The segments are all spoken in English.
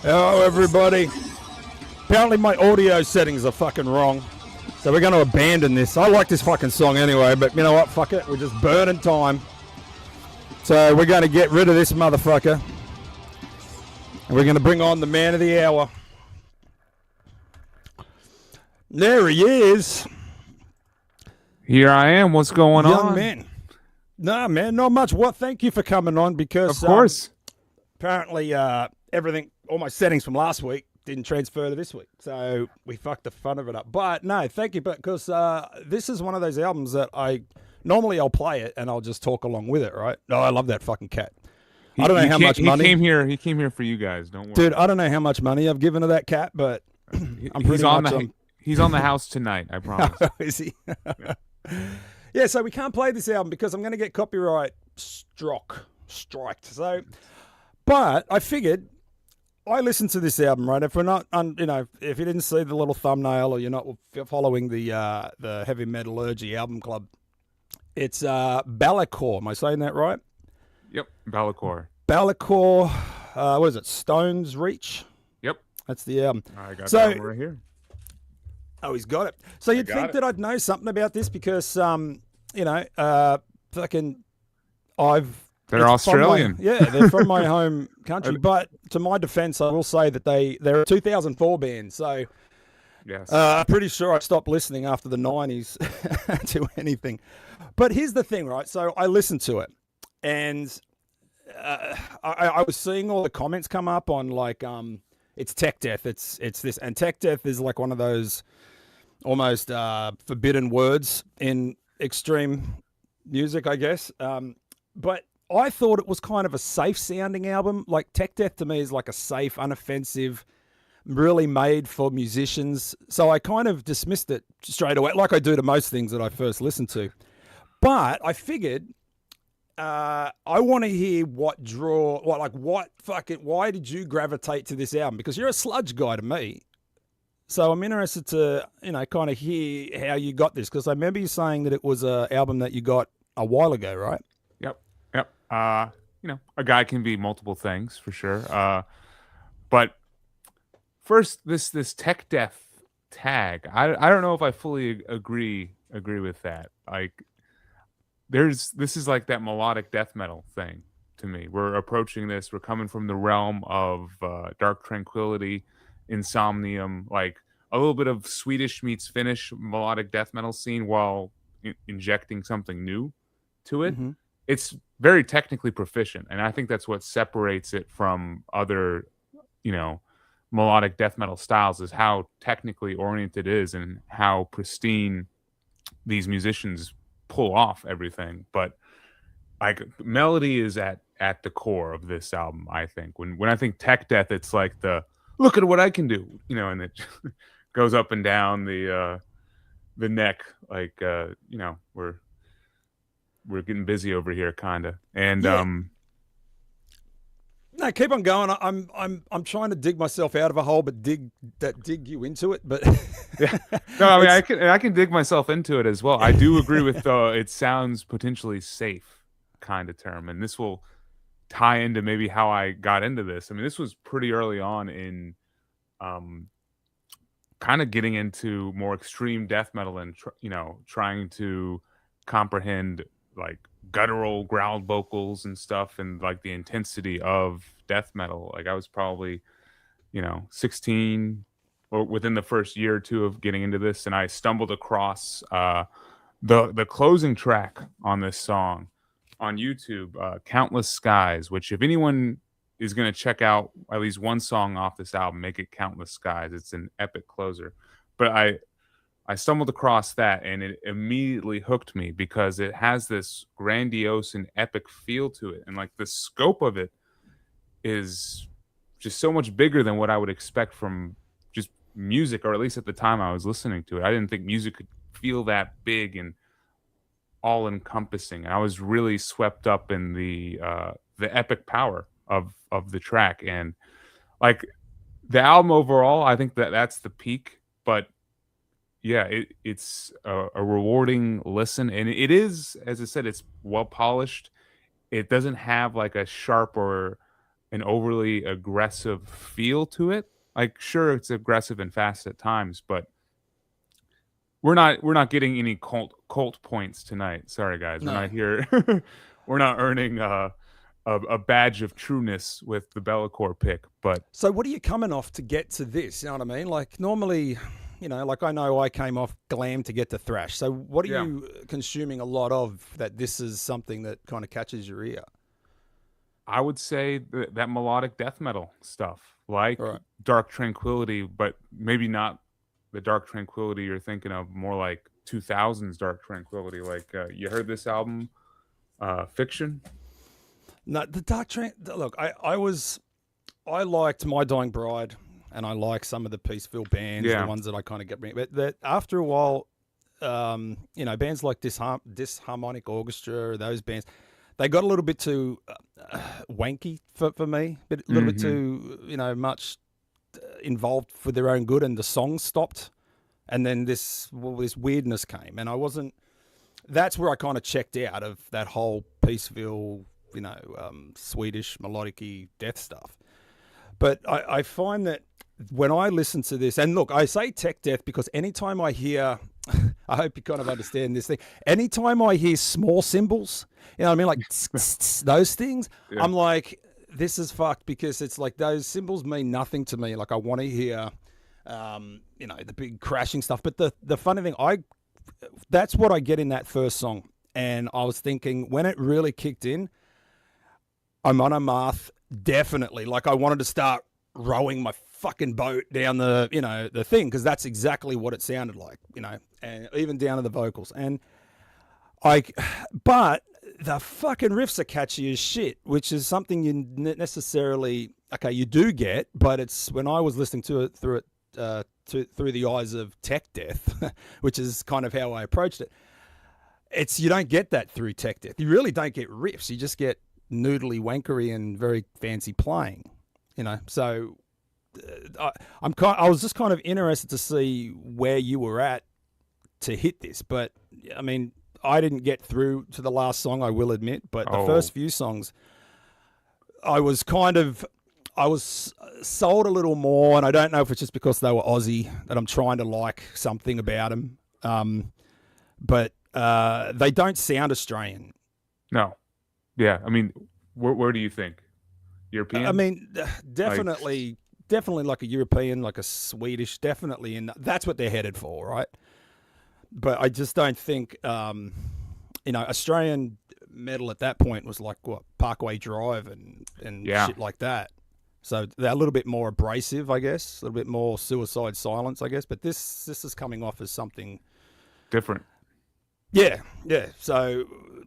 Hello, everybody. Apparently my audio settings are fucking wrong, so we're going to abandon this. I like this fucking song anyway, but you know what? Fuck it. We're just burning time. So we're going to get rid of this motherfucker, and we're going to bring on the man of the hour. There he is. Here I am. What's going on? Young man. Nah, man, not much. What? Thank you for coming on, because of course. Apparently everything, all my settings from last week didn't transfer to this week, so we fucked the fun of it up. But no, thank you, because this is one of those albums that I'll play it and I'll just talk along with it, right? No, I love that fucking cat. I don't know how much money he came here for you guys. Don't worry, dude. I don't know how much money I've given to that cat, but he's on the house tonight. I promise. Is he? Yeah. So we can't play this album because I'm going to get copyright striked. So, but I figured. I listened to this album, right? If we're not, if you didn't see the little thumbnail or you're not following the Heavy Metallurgy album club, it's BELAKOR. Am I saying that right? Yep, BELAKOR. BELAKOR. What is it? Stone's Reach. Yep, that's the album. I got that one right here. Oh, he's got it. So you'd think that I'd know something about this because, fucking, They're Australian. They're from my home country. But to my defense, I will say that they're a 2004 band. So yes, I'm pretty sure I stopped listening after the 90s to anything. But here's the thing, right? So I listened to it, and I was seeing all the comments come up on like, it's tech death. It's this, and tech death is like one of those almost forbidden words in extreme music, I guess. But I thought it was kind of a safe sounding album. Like Tech Death to me is like a safe, unoffensive, really made for musicians. So I kind of dismissed it straight away, like I do to most things that I first listen to. But I figured I want to hear why did you gravitate to this album? Because you're a sludge guy to me. So I'm interested to, kind of hear how you got this. Because I remember you saying that it was an album that you got a while ago, right? Yep. A guy can be multiple things for sure. But first, this tech death tag, I don't know if I fully agree with that. Like, this is like that melodic death metal thing to me. We're approaching this. We're coming from the realm of Dark Tranquillity, Insomnium, like a little bit of Swedish meets Finnish melodic death metal scene while injecting something new to it. Mm-hmm. It's very technically proficient, and I think that's what separates it from other, melodic death metal styles, is how technically oriented it is and how pristine these musicians pull off everything. But like, melody is at the core of this album, I think. When I think tech death, it's like the look at what I can do, and it goes up and down the neck, like we're getting busy over here, kinda. And no, keep on going. I'm trying to dig myself out of a hole, but dig you into it. But yeah, no, I mean I can dig myself into it as well. I do agree with it sounds potentially safe kind of term, and this will tie into maybe how I got into this. I mean, this was pretty early on in kind of getting into more extreme death metal and trying to comprehend like guttural growled vocals and stuff, and like the intensity of death metal. Like I was probably 16 or within the first year or two of getting into this, and I stumbled across the closing track on this song on YouTube, Countless Skies, which if anyone is going to check out at least one song off this album, make it Countless Skies. It's an epic closer. But I stumbled across that, and it immediately hooked me because it has this grandiose and epic feel to it. And like the scope of it is just so much bigger than what I would expect from just music, or at least at the time I was listening to it. I didn't think music could feel that big and all encompassing. And I was really swept up in the epic power of the track. And like the album overall, I think that's the peak, but yeah, it's a rewarding listen, and it is, as I said, it's well polished. it doesn't have like a sharp or an overly aggressive feel to it. Like, sure, it's aggressive and fast at times, but we're not getting any cult points tonight. Sorry, guys, we're No. not here. We're not earning a badge of trueness with the Belakor pick. But So what are you coming off to get to this? You know what I mean? Like normally, like I know I came off glam to get to thrash. So what are you consuming a lot of that this is something that kind of catches your ear? I would say that melodic death metal stuff, like Dark Tranquility, but maybe not the Dark Tranquility you're thinking of, more like 2000s Dark Tranquility. Like, you heard this album, Fiction? No, the Dark Train. Look, I liked My Dying Bride, and I like some of the Peaceville bands, the ones that I kind of get. But that after a while, bands like Disharmonic Orchestra, those bands, they got a little bit too wanky for me, but a little bit too, much involved for their own good, and the songs stopped, and then this weirdness came, and I wasn't. That's where I kind of checked out of that whole Peaceville, Swedish melodic-y death stuff. But I find that when I listen to this, and look, I say tech death because anytime I hear, I hope you kind of understand this thing, anytime I hear small cymbals, you know what I mean, like those things, I'm like, this is fucked, because it's like those cymbals mean nothing to me. Like I want to hear, the big crashing stuff. But the funny thing, that's what I get in that first song. And I was thinking when it really kicked in, I'm on a Marth, definitely. Like I wanted to start rowing my fucking boat down the thing, because that's exactly what it sounded like, and even down to the vocals. And but the fucking riffs are catchy as shit, which is something you necessarily, you do get, but it's when I was listening to it through the eyes of tech death, which is kind of how I approached it. You don't get that through tech death. You really don't get riffs. You just get noodly wankery and very fancy playing, So I was just kind of interested to see where you were at to hit this, but I mean, I didn't get through to the last song, I will admit, but the first few songs, I was sold a little more, and I don't know if it's just because they were Aussie that I'm trying to like something about them, but they don't sound Australian. No. Yeah, I mean, where do you think? European? I mean, definitely like a European, like a Swedish, definitely, and that's what they're headed for, right? But I just don't think, Australian metal at that point was like what Parkway Drive and shit like that. So they're a little bit more abrasive, I guess, a little bit more Suicide Silence, I guess. But this is coming off as something different. Yeah. So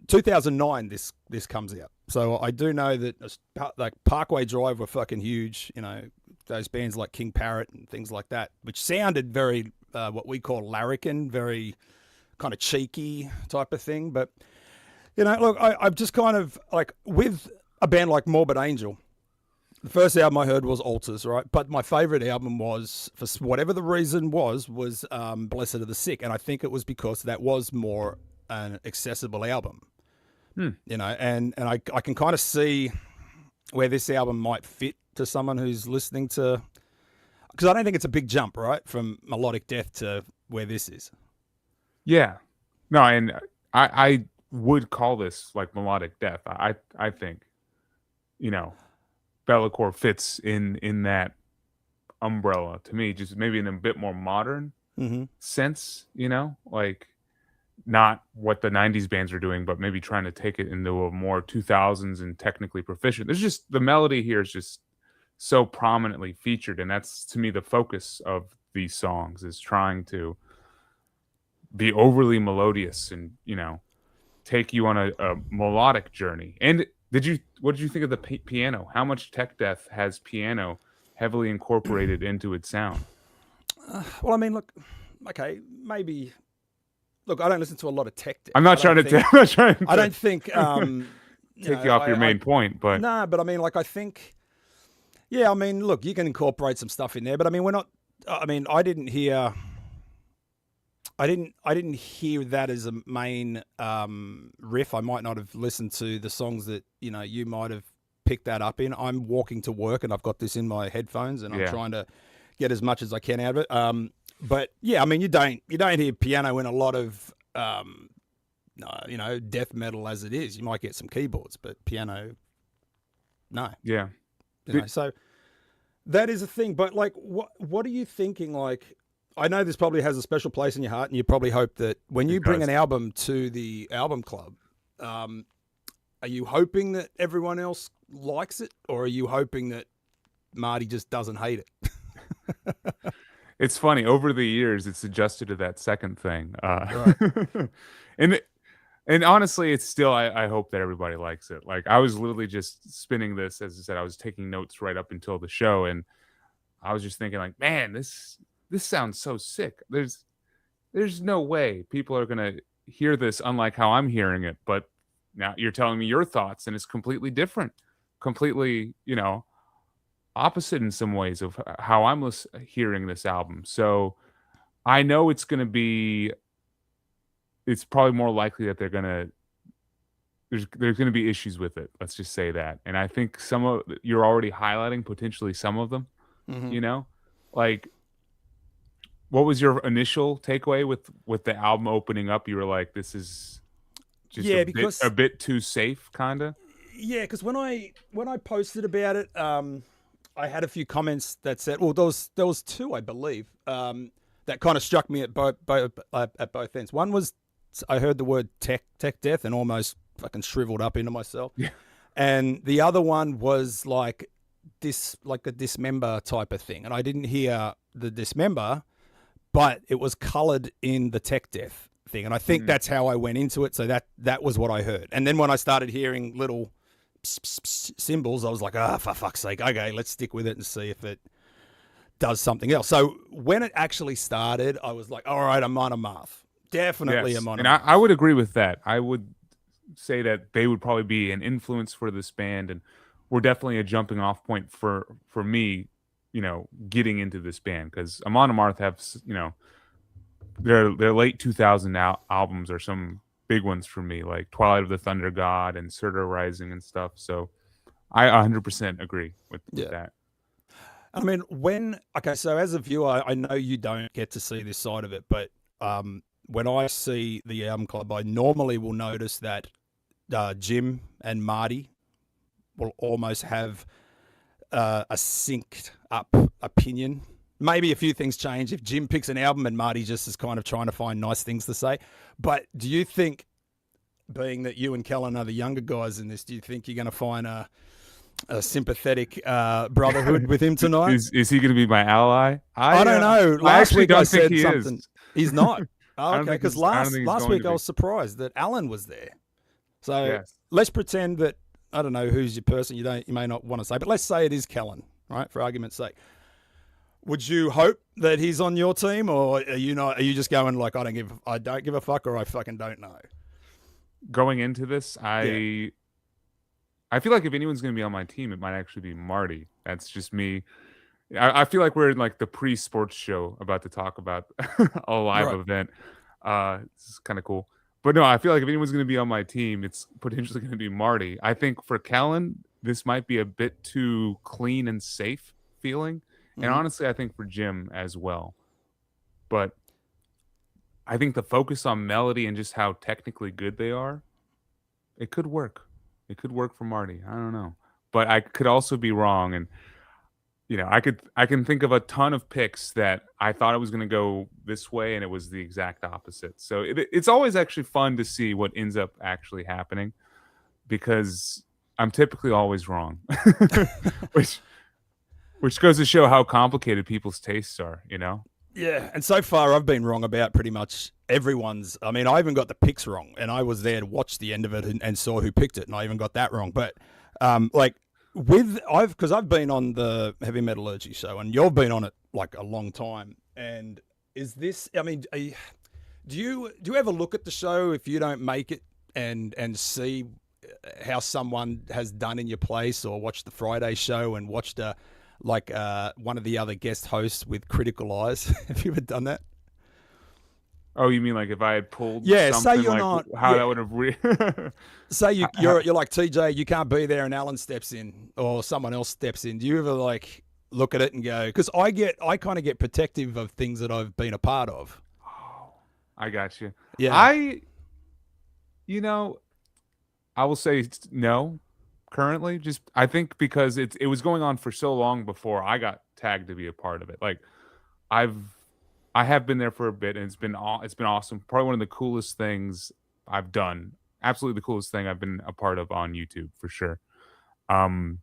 2009, this comes out. So I do know that like Parkway Drive were fucking huge. Those bands like King Parrot and things like that, which sounded very what we call larrikin, very kind of cheeky type of thing. But look, I've just kind of like with a band like Morbid Angel. The first album I heard was Altars, right? But my favorite album was, for whatever the reason was Blessed of the Sick. And I think it was because that was more an accessible album, and I can kind of see where this album might fit to someone who's listening to, because I don't think it's a big jump, right? From melodic death to where this is. Yeah. No, and I would call this like melodic death. I think, Belakor fits in that umbrella to me, just maybe in a bit more modern sense, like not what the 90s bands are doing, but maybe trying to take it into a more 2000s and technically proficient. There's just, the melody here is just so prominently featured, and that's to me the focus of these songs, is trying to be overly melodious and take you on a melodic journey. And what did you think of the piano? How much tech death has piano heavily incorporated into its sound? Well, I mean, look, okay, maybe. Look, I don't listen to a lot of tech death. I'm not trying to. I don't think take you off your main point, but no, but I mean, like, I think, yeah, I mean, look, you can incorporate some stuff in there, but I mean, we're not. I mean, I didn't hear. I didn't hear that as a main riff. I might not have listened to the songs that you might have picked that up in. I'm walking to work and I've got this in my headphones and I'm trying to get as much as I can out of it. But yeah, I mean, you don't hear piano in a lot of death metal as it is. You might get some keyboards, but piano, no. Yeah. So that is a thing. But like, what are you thinking? Like, I know this probably has a special place in your heart, and you probably hope that when you bring an album to the album club, are you hoping that everyone else likes it, or are you hoping that Marty just doesn't hate it? It's funny. Over the years, it's adjusted to that second thing. Right. And honestly, it's still, I hope that everybody likes it. Like, I was literally just spinning this, as I said, I was taking notes right up until the show, and I was just thinking, like, man, this sounds so sick. There's no way people are gonna hear this unlike how I'm hearing it. But now you're telling me your thoughts, and it's completely different, completely, opposite in some ways of how I'm hearing this album. So I know it's probably more likely that there's going to be issues with it. Let's just say that. And I think you're already highlighting potentially some of them, like, what was your initial takeaway with the album opening up? You were like, this is just a bit too safe, kind of. Yeah, because when I posted about it, I had a few comments that said, well, there was two, I believe, that kind of struck me at both ends. One was, I heard the word tech death and almost fucking shriveled up into myself. Yeah. And the other one was like a dismember type of thing. And I didn't hear the dismember, but it was colored in the tech death thing. And I think that's how I went into it. So that was what I heard. And then when I started hearing little symbols, I was like, for fuck's sake. Okay, let's stick with it and see if it does something else. So when it actually started, I was like, all right, I'm on a Marth. Definitely I'm on a Marth. And I would agree with that. I would say that they would probably be an influence for this band, and were definitely a jumping off point for me, getting into this band, because Amon Amarth have, their late 2000 albums are some big ones for me, like Twilight of the Thunder God and Surtur Rising and stuff. So I 100% agree with that. I mean, so as a viewer, I know you don't get to see this side of it, but when I see the album club, I normally will notice that Jim and Marty will almost have a synced up opinion. Maybe a few things change if Jim picks an album and Marty just is kind of trying to find nice things to say. But do you think, being that you and Kellen are the younger guys in this, do you think you're going to find a sympathetic brotherhood with him tonight? Is he going to be my ally? I don't know. Last week I said something. Is. He's not. Oh, okay, because last week I was surprised that Alan was there. So let's pretend that, I don't know who's your person. You may not want to say, but let's say it is Kellen, right? For argument's sake. Would you hope that he's on your team, or are you not? Are you just going like, I don't give a fuck, or I fucking don't know? Going into this, I feel like if anyone's going to be on my team, it might actually be Marty. That's just me. I feel like we're in like the pre-sports show about to talk about a live event. This is kind of cool. But no, I feel like if anyone's going to be on my team, it's potentially going to be Marty. I think for Kellen, this might be a bit too clean and safe feeling. And honestly, I think for Jim as well. But I think the focus on melody and just how technically good they are, it could work. It could work for Marty. I don't know. But I could also be wrong. And, I can think of a ton of picks that I thought it was going to go this way, and it was the exact opposite. So it's always actually fun to see what ends up actually happening, because I'm typically always wrong, which goes to show how complicated people's tastes are, Yeah, and so far I've been wrong about pretty much everyone's. I mean, I even got the picks wrong, and I was there to watch the end of it and saw who picked it, and I even got that wrong. But because I've been on the Heavy Metallurgy show, and you've been on it like a long time. And is this? I mean, do you ever look at the show if you don't make it and see how someone has done in your place, or watch the Friday show and watched one of the other guest hosts with critical eyes? Have you ever done that? Oh, you mean like if I had pulled Yeah, say something, you're like not. how Yeah, that would have say how, you're like TJ, you can't be there, and Alan steps in or someone else steps in. Do you ever like look at it and go? Because I kind of get protective of things that I've been a part of. oh, I got you. Yeah, I, you know, I will say no currently. Just I think because it was going on for so long before I got tagged to be a part of it. Like I've I have been there for a bit, and it's been awesome. Probably one of the coolest things I've done. Absolutely the coolest thing I've been a part of on YouTube for sure. Um,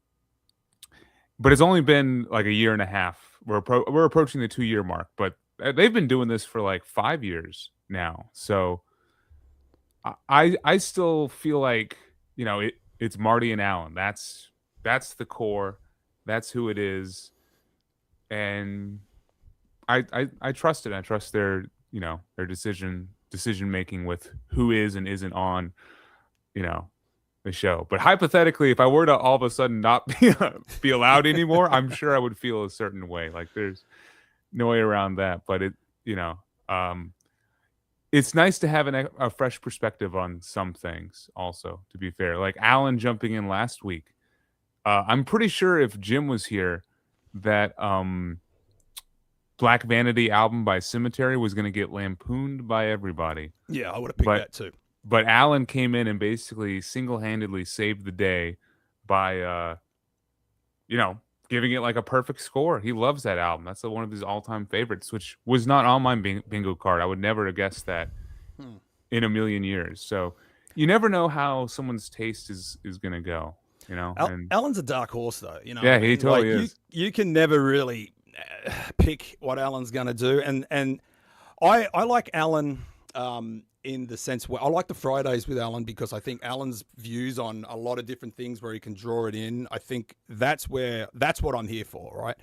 but it's only been like a year and a half. We're approaching the 2 year mark, but they've been doing this for like 5 years now. So I still feel like it's Marty and Alan. That's the core. That's who it is, and I trust it. I trust their decision making with who is and isn't on you know the show. But hypothetically, if I were to all of a sudden not be allowed anymore, I'm sure I would feel a certain way. Like there's no way around that. But um, it's nice to have a fresh perspective on some things. Also, to be fair, like Alan jumping in last week, I'm pretty sure if Jim was here, that Black Vanity album by Cemetery was going to get lampooned by everybody. yeah, I would have picked that too. But Alan came in and basically single-handedly saved the day by, giving it like a perfect score. He loves that album. That's one of his all-time favorites, which was not on my bingo card. I would never have guessed that in a million years. So you never know how someone's taste is going to go, Alan's a dark horse, though. Yeah, he totally is. You can never really pick what Alan's going to do, and I like Alan in the sense where I like the Fridays with Alan because I think Alan's views on a lot of different things where he can draw it in. I think that's what I'm here for, right?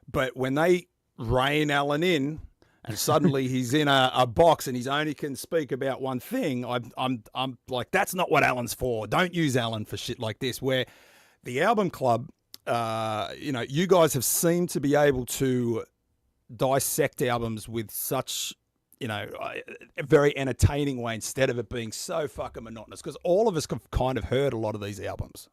But when they rein Alan in and suddenly he's in a box and he's only can speak about one thing, I'm like, that's not what Alan's for. Don't use Alan for shit like this. Where the album club, you guys have seemed to be able to dissect albums with such, a very entertaining way instead of it being so fucking monotonous. Because all of us have kind of heard a lot of these albums.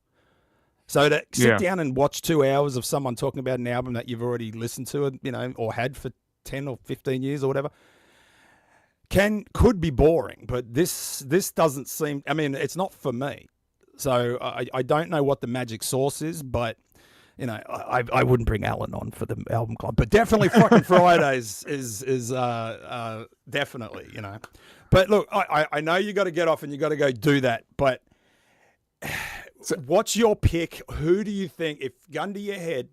So to sit down and watch 2 hours of someone talking about an album that you've already listened to, or had for 10 or 15 years or whatever, could be boring. But this doesn't seem. I mean, it's not for me. So I don't know what the magic sauce is, but I wouldn't bring Alan on for the album club, but definitely fucking Fridays is definitely, But look, I know you got to get off and you got to go do that, but what's your pick? Who do you think, if gun to your head,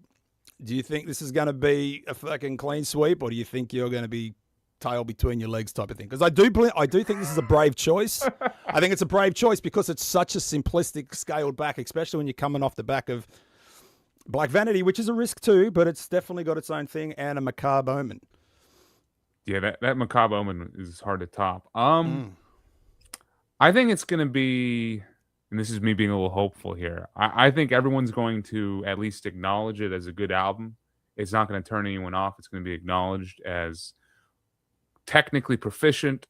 do you think this is going to be a fucking clean sweep, or do you think you're going to be tail between your legs type of thing? Because I do think this is a brave choice. I think it's a brave choice because it's such a simplistic, scaled back, especially when you're coming off the back of Black Vanity, which is a risk too, but it's definitely got its own thing, and a macabre omen. Yeah, that macabre omen is hard to top. I think it's going to be, and this is me being a little hopeful here, I think everyone's going to at least acknowledge it as a good album. It's not going to turn anyone off. It's going to be acknowledged as technically proficient,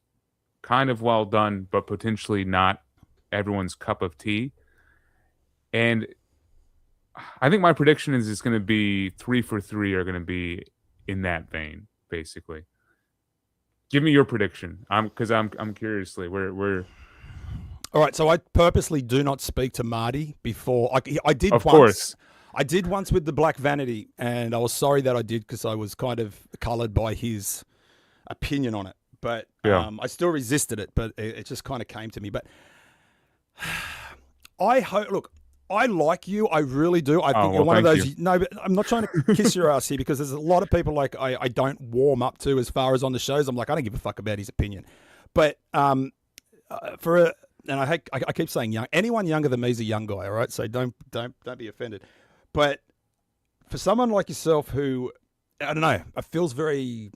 kind of well done, but potentially not everyone's cup of tea. And I think my prediction is it's going to be 3 for 3 are going to be in that vein, basically. Give me your prediction, because I'm curiously we're. All right, so I purposely do not speak to Marty before. I did of once. Course. I did once with the Black Vanity, and I was sorry that I did because I was kind of coloured by his opinion on it. But I still resisted it, but it just kind of came to me. But I hope. Look, I like you. I really do. I think you're one of those. You. No, but I'm not trying to kiss your ass here because there's a lot of people like I don't warm up to as far as on the shows. I'm like, I don't give a fuck about his opinion. But and I keep saying young. Anyone younger than me is a young guy. All right, so don't be offended. But for someone like yourself who, I don't know, it feels very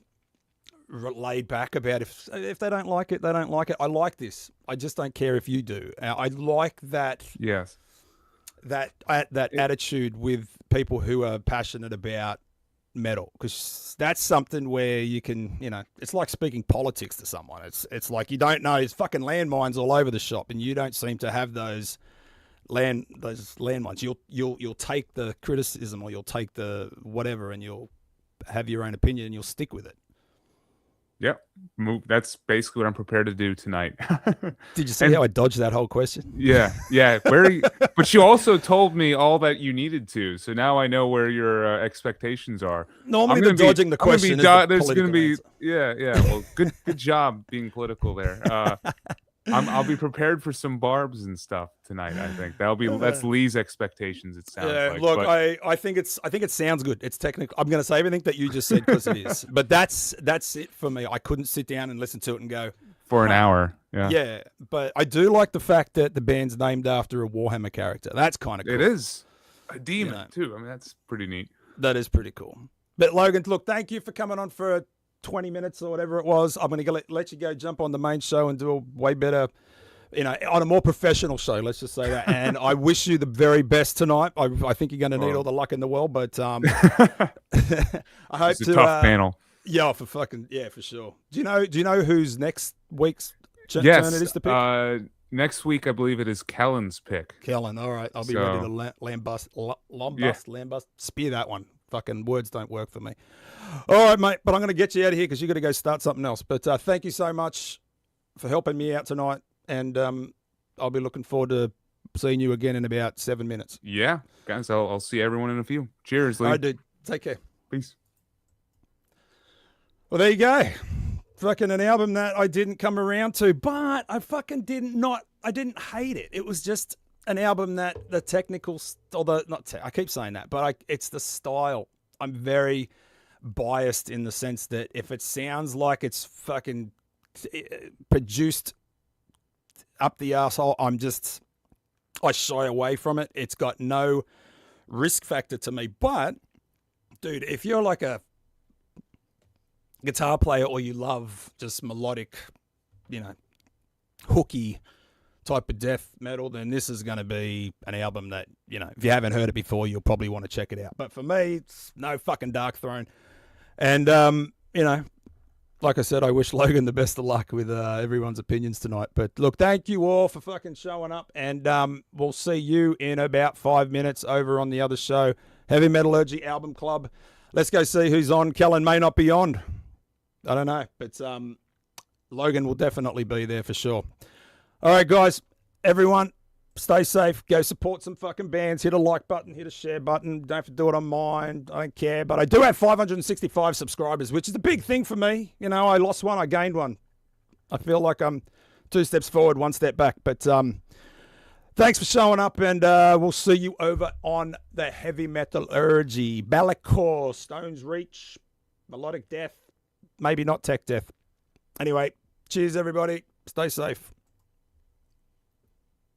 laid back about if they don't like it, they don't like it. I like this. I just don't care if you do. I like that. Yes. That attitude with people who are passionate about metal, because that's something where you can, it's like speaking politics to someone. It's like you don't know. There's fucking landmines all over the shop, and you don't seem to have those landmines. You'll take the criticism, or you'll take the whatever, and you'll have your own opinion, and you'll stick with it. Yep. That's basically what I'm prepared to do tonight. Did you see how I dodged that whole question? Yeah. But you also told me all that you needed to, so now I know where your expectations are. Normally, the dodging the question is the there's going to be answer. yeah. Well, good job being political there. I'll be prepared for some barbs and stuff tonight. I think that's Lee's expectations. It sounds like. Look, I think it sounds good. It's technical. I'm going to say everything that you just said because it is. But that's it for me. I couldn't sit down and listen to it and go for an hour. Yeah. Yeah, but I do like the fact that the band's named after a Warhammer character. That's kind of cool. It is a demon too. I mean, that's pretty neat. That is pretty cool. But Logan, look, thank you for coming on for 20 minutes or whatever it was. I'm going to let you go jump on the main show and do a way better, on a more professional show, let's just say that. And I wish you the very best tonight. I think you're going to need all the luck in the world, but I hope it's a tough panel. Yeah, for sure. Do you know who's next week's turn it is to pick? Next week, I believe it is Kellen's pick. Kellen, all right. I'll be ready to lambust, spear that one. Fucking words don't work for me. All right, mate, but I'm going to get you out of here because you got to go start something else. But thank you so much for helping me out tonight, and I'll be looking forward to seeing you again in about 7 minutes. Yeah, guys, I'll see everyone in a few. Cheers, Lee. All right, dude. Take care. Peace. Well, there you go. Fucking an album that I didn't come around to, but I fucking I didn't hate it. It was just an album that the technical, I keep saying that, but it's the style. I'm very biased in the sense that if it sounds like it's fucking produced up the arsehole, I shy away from it. It's got no risk factor to me. But, dude, if you're like a guitar player or you love just melodic, hooky type of death metal, then this is going to be an album that, if you haven't heard it before, you'll probably want to check it out. But for me, it's no fucking Dark Throne. And, like I said, I wish Logan the best of luck with everyone's opinions tonight. But look, thank you all for fucking showing up. And we'll see you in about 5 minutes over on the other show, Heavy Metallurgy Album Club. Let's go see who's on. Kellen may not be on. I don't know. But Logan will definitely be there for sure. All right, guys, everyone, stay safe. Go support some fucking bands. Hit a like button, hit a share button. Don't have to do it on mine. I don't care. But I do have 565 subscribers, which is a big thing for me. I lost one, I gained one. I feel like I'm 2 steps forward, 1 step back. But thanks for showing up, and we'll see you over on the Heavy Metallurgy. BELAKOR, Stone's Reach, Melodic Death, maybe not Tech Death. Anyway, cheers, everybody. Stay safe.